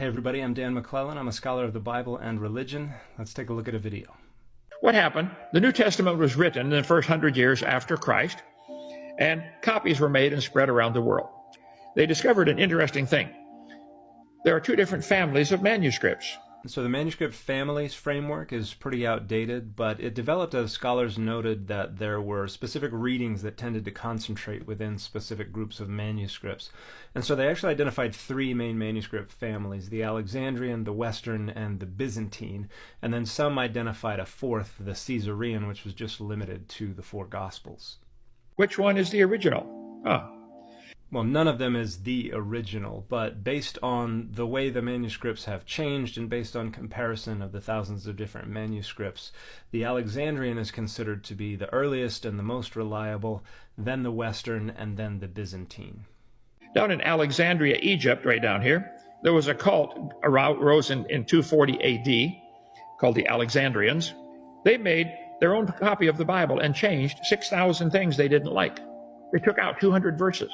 Hey everybody, I'm Dan McClellan. I'm a scholar of the Bible and religion. Let's take a look at a video. What happened? The New Testament was written in the first 100 years after Christ, and copies were made and spread around the world. They discovered an interesting thing. There are two different families of manuscripts. So the manuscript families framework is pretty outdated, but it developed as scholars noted that there were specific readings that tended to concentrate within specific groups of manuscripts. And so they actually identified three main manuscript families: the Alexandrian, the Western, and the Byzantine. And then some identified a fourth, the Caesarean, which was just limited to the four Gospels. Which one is the original? Well, none of them is the original, but based on the way the manuscripts have changed and based on comparison of the thousands of different manuscripts, the Alexandrian is considered to be the earliest and the most reliable, then the Western, and then the Byzantine. Down in Alexandria, Egypt, right down here, there was a cult arose in 240 AD called the Alexandrians. They made their own copy of the Bible and changed 6,000 things they didn't like. They took out 200 verses.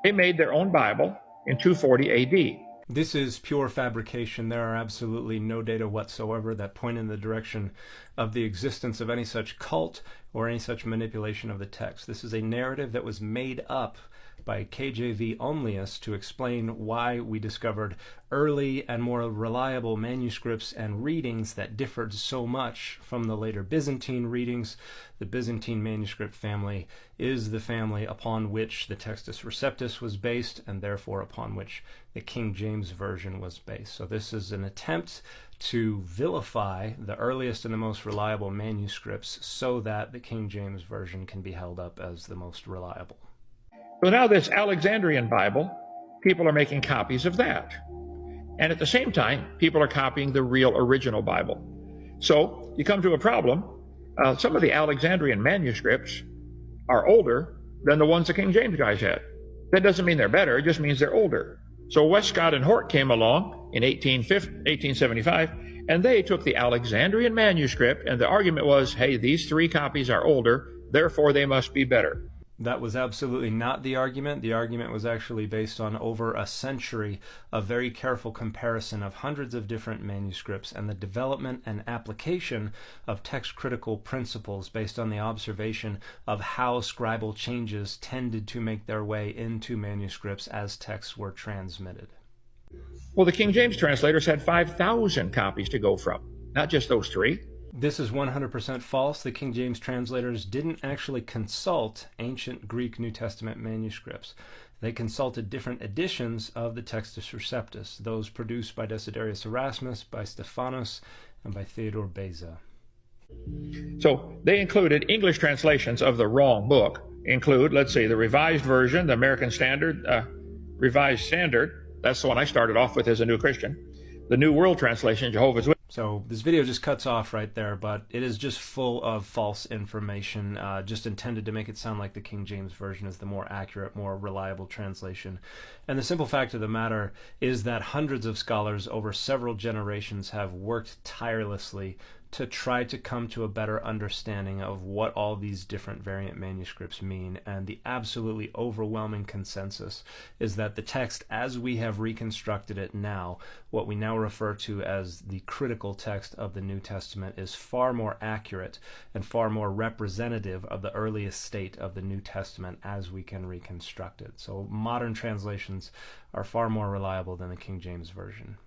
They made their own Bible in 240 AD. This is pure fabrication. There are absolutely no data whatsoever that point in the direction of the existence of any such cult or any such manipulation of the text. This is a narrative that was made up by KJV onlyists to explain why we discovered early and more reliable manuscripts and readings that differed so much from the later Byzantine readings. The Byzantine manuscript family is the family upon which the Textus Receptus was based, and therefore upon which the King James Version was based. So this is an attempt to vilify the earliest and the most reliable manuscripts so that the King James Version can be held up as the most reliable. So now this Alexandrian Bible, people are making copies of that. And at the same time, people are copying the real original Bible. So you come to a problem. Some of the Alexandrian manuscripts are older than the ones the King James guys had. That doesn't mean they're better, it just means they're older. So Westcott and Hort came along in 1875, and they took the Alexandrian manuscript, and the argument was, hey, these three copies are older, therefore they must be better. That was absolutely not the argument. The argument was actually based on over a century of very careful comparison of hundreds of different manuscripts and the development and application of text-critical principles based on the observation of how scribal changes tended to make their way into manuscripts as texts were transmitted. Well, the King James translators had 5,000 copies to go from, not just those three. This is 100% false. The King James translators didn't actually consult ancient Greek New Testament manuscripts. They consulted different editions of the Textus Receptus, those produced by Desiderius Erasmus, by Stephanus, and by Theodore Beza. So they included English translations of the wrong book, let's see, the Revised Version, the American Standard, Revised Standard, that's the one I started off with as a new Christian, the New World Translation, Jehovah's Witness. So this video just cuts off right there, but it is just full of false information, just intended to make it sound like the King James Version is the more accurate, more reliable translation. And the simple fact of the matter is that hundreds of scholars over several generations have worked tirelessly to try to come to a better understanding of what all these different variant manuscripts mean, and the absolutely overwhelming consensus is that the text as we have reconstructed it now, what we now refer to as the critical text of the New Testament, is far more accurate and far more representative of the earliest state of the New Testament as we can reconstruct it. So modern translations are far more reliable than the King James Version.